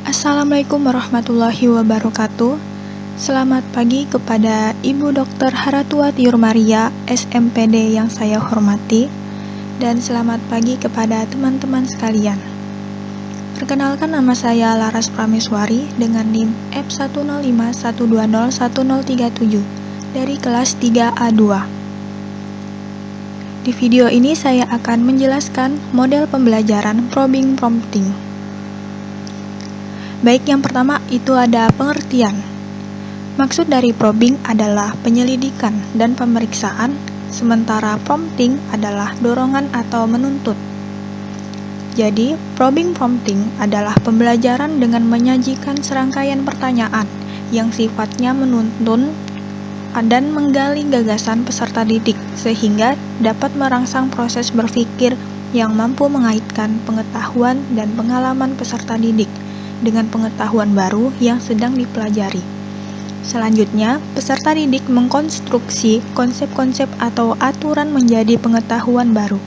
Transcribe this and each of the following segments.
Assalamualaikum warahmatullahi wabarakatuh. Selamat pagi kepada Ibu Dr. Haratuati Yurmaria, SMPD yang saya hormati, dan selamat pagi kepada teman-teman sekalian. Perkenalkan, nama saya Laras Prameswari dengan NIM F105120137 dari kelas 3A2. Di video ini saya akan menjelaskan model pembelajaran probing prompting. Baik, yang pertama itu ada pengertian. Maksud dari probing adalah penyelidikan dan pemeriksaan, sementara prompting adalah dorongan atau menuntut. Jadi, probing prompting adalah pembelajaran dengan menyajikan serangkaian pertanyaan yang sifatnya menuntun dan menggali gagasan peserta didik sehingga dapat merangsang proses berpikir yang mampu mengaitkan pengetahuan dan pengalaman peserta didik dengan pengetahuan baru yang sedang dipelajari. Selanjutnya, peserta didik mengkonstruksi konsep-konsep atau aturan menjadi pengetahuan baru.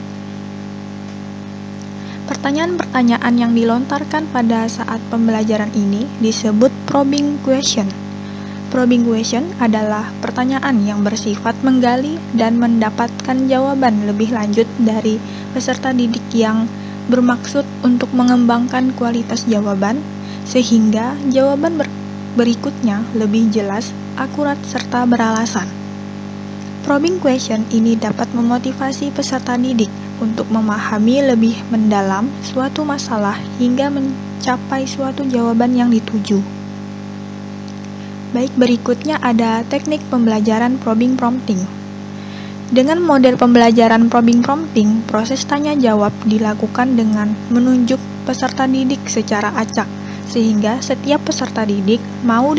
Pertanyaan-pertanyaan yang dilontarkan pada saat pembelajaran ini disebut probing question. Probing question adalah pertanyaan yang bersifat menggali dan mendapatkan jawaban lebih lanjut dari peserta didik yang bermaksud untuk mengembangkan kualitas jawaban, sehingga jawaban berikutnya lebih jelas, akurat, serta beralasan. Probing question ini dapat memotivasi peserta didik untuk memahami lebih mendalam suatu masalah hingga mencapai suatu jawaban yang dituju. Baik, berikutnya ada teknik pembelajaran probing prompting. Dengan model pembelajaran probing prompting, proses tanya-jawab dilakukan dengan menunjuk peserta didik secara acak, sehingga setiap peserta didik mau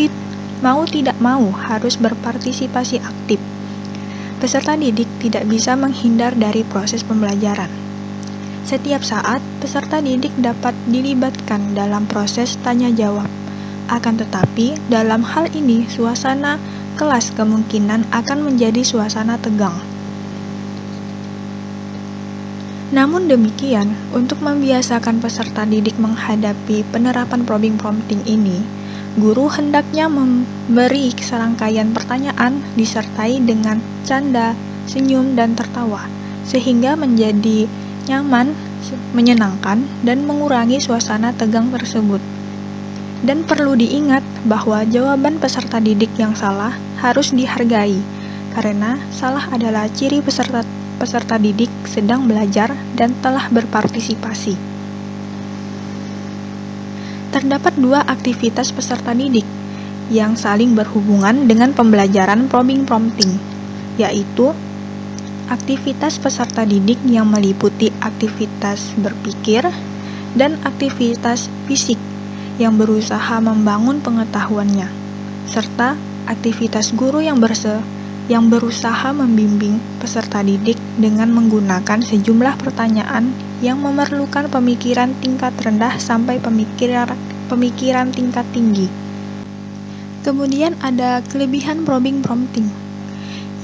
tidak mau harus berpartisipasi aktif. Peserta didik tidak bisa menghindar dari proses pembelajaran. Setiap saat, peserta didik dapat dilibatkan dalam proses tanya-jawab. Akan tetapi, dalam hal ini, suasana kelas kemungkinan akan menjadi suasana tegang. Namun demikian, untuk membiasakan peserta didik menghadapi penerapan probing prompting ini, guru hendaknya memberi serangkaian pertanyaan disertai dengan canda, senyum, dan tertawa, sehingga menjadi nyaman, menyenangkan, dan mengurangi suasana tegang tersebut. Dan perlu diingat bahwa jawaban peserta didik yang salah harus dihargai, karena salah adalah ciri peserta didik sedang belajar dan telah berpartisipasi. Terdapat dua aktivitas peserta didik yang saling berhubungan dengan pembelajaran probing prompting, yaitu aktivitas peserta didik yang meliputi aktivitas berpikir dan aktivitas fisik yang berusaha membangun pengetahuannya, serta aktivitas guru yang berusaha membimbing peserta didik dengan menggunakan sejumlah pertanyaan yang memerlukan pemikiran tingkat rendah sampai pemikiran tingkat tinggi. Kemudian ada kelebihan probing prompting.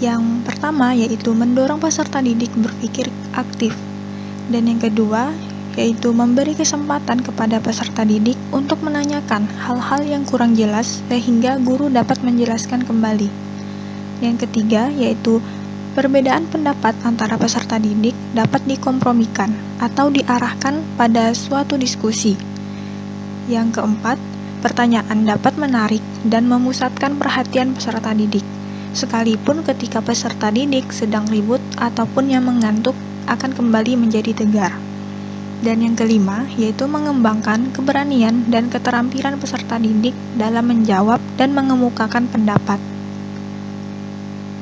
Yang pertama yaitu mendorong peserta didik berpikir aktif, dan yang kedua yaitu memberi kesempatan kepada peserta didik untuk menanyakan hal-hal yang kurang jelas sehingga guru dapat menjelaskan kembali. Yang ketiga yaitu perbedaan pendapat antara peserta didik dapat dikompromikan atau diarahkan pada suatu diskusi. Yang keempat, pertanyaan dapat menarik dan memusatkan perhatian peserta didik, sekalipun ketika peserta didik sedang ribut ataupun yang mengantuk akan kembali menjadi tegar. Dan yang kelima yaitu mengembangkan keberanian dan keterampilan peserta didik dalam menjawab dan mengemukakan pendapat.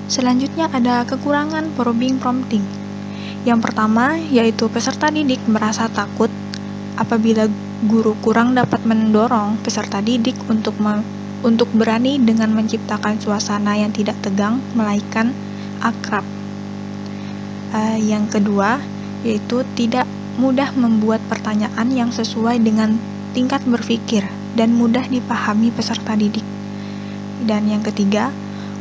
Selanjutnya ada kekurangan probing prompting. Yang pertama yaitu peserta didik merasa takut apabila guru kurang dapat mendorong peserta didik untuk berani dengan menciptakan suasana yang tidak tegang melainkan akrab. Yang kedua yaitu tidak mudah membuat pertanyaan yang sesuai dengan tingkat berpikir dan mudah dipahami peserta didik. Dan yang ketiga,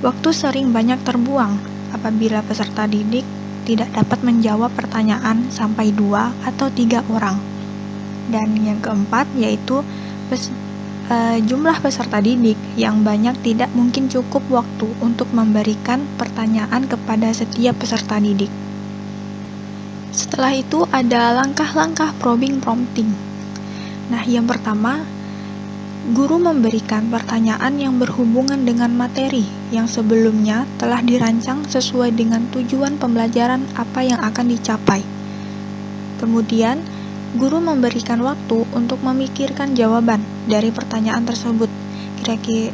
waktu sering banyak terbuang apabila peserta didik tidak dapat menjawab pertanyaan sampai 2 atau 3 orang. Dan yang keempat yaitu jumlah peserta didik yang banyak tidak mungkin cukup waktu untuk memberikan pertanyaan kepada setiap peserta didik. Setelah itu ada langkah-langkah probing prompting. Nah, yang pertama, guru memberikan pertanyaan yang berhubungan dengan materi yang sebelumnya telah dirancang sesuai dengan tujuan pembelajaran apa yang akan dicapai. Kemudian, guru memberikan waktu untuk memikirkan jawaban dari pertanyaan tersebut. Kira-kira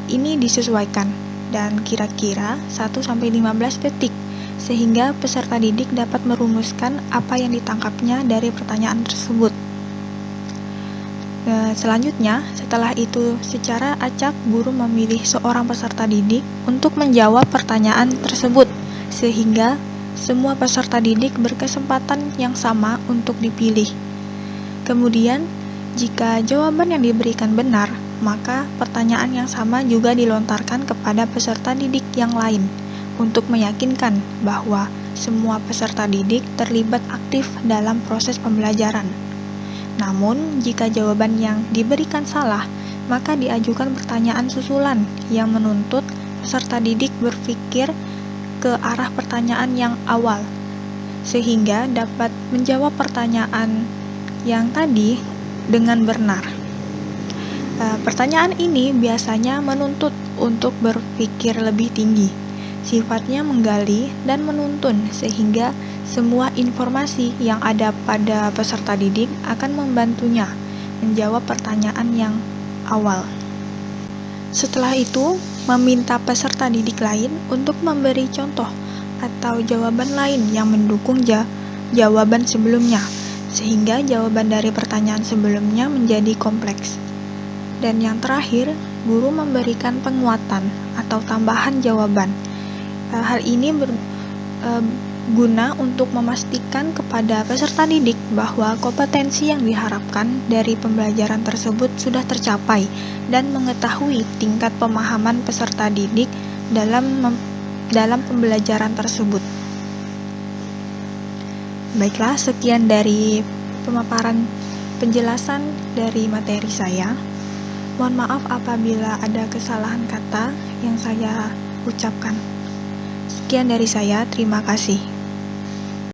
ini disesuaikan dan kira-kira 1-15 detik sehingga peserta didik dapat merumuskan apa yang ditangkapnya dari pertanyaan tersebut. Selanjutnya, setelah itu secara acak guru memilih seorang peserta didik untuk menjawab pertanyaan tersebut sehingga semua peserta didik berkesempatan yang sama untuk dipilih. Kemudian, jika jawaban yang diberikan benar, maka pertanyaan yang sama juga dilontarkan kepada peserta didik yang lain untuk meyakinkan bahwa semua peserta didik terlibat aktif dalam proses pembelajaran. Namun, jika jawaban yang diberikan salah, maka diajukan pertanyaan susulan yang menuntut peserta didik berpikir ke arah pertanyaan yang awal, sehingga dapat menjawab pertanyaan yang tadi dengan benar. Pertanyaan ini biasanya menuntut untuk berpikir lebih tinggi, sifatnya menggali dan menuntun sehingga semua informasi yang ada pada peserta didik akan membantunya menjawab pertanyaan yang awal. Setelah itu, meminta peserta didik lain untuk memberi contoh atau jawaban lain yang mendukung jawaban sebelumnya, sehingga jawaban dari pertanyaan sebelumnya menjadi kompleks. Dan yang terakhir, guru memberikan penguatan atau tambahan jawaban. Hal ini guna untuk memastikan kepada peserta didik bahwa kompetensi yang diharapkan dari pembelajaran tersebut sudah tercapai dan mengetahui tingkat pemahaman peserta didik dalam pembelajaran tersebut. Baiklah, sekian dari pemaparan penjelasan dari materi saya. Mohon maaf apabila ada kesalahan kata yang saya ucapkan. Sekian dari saya, terima kasih.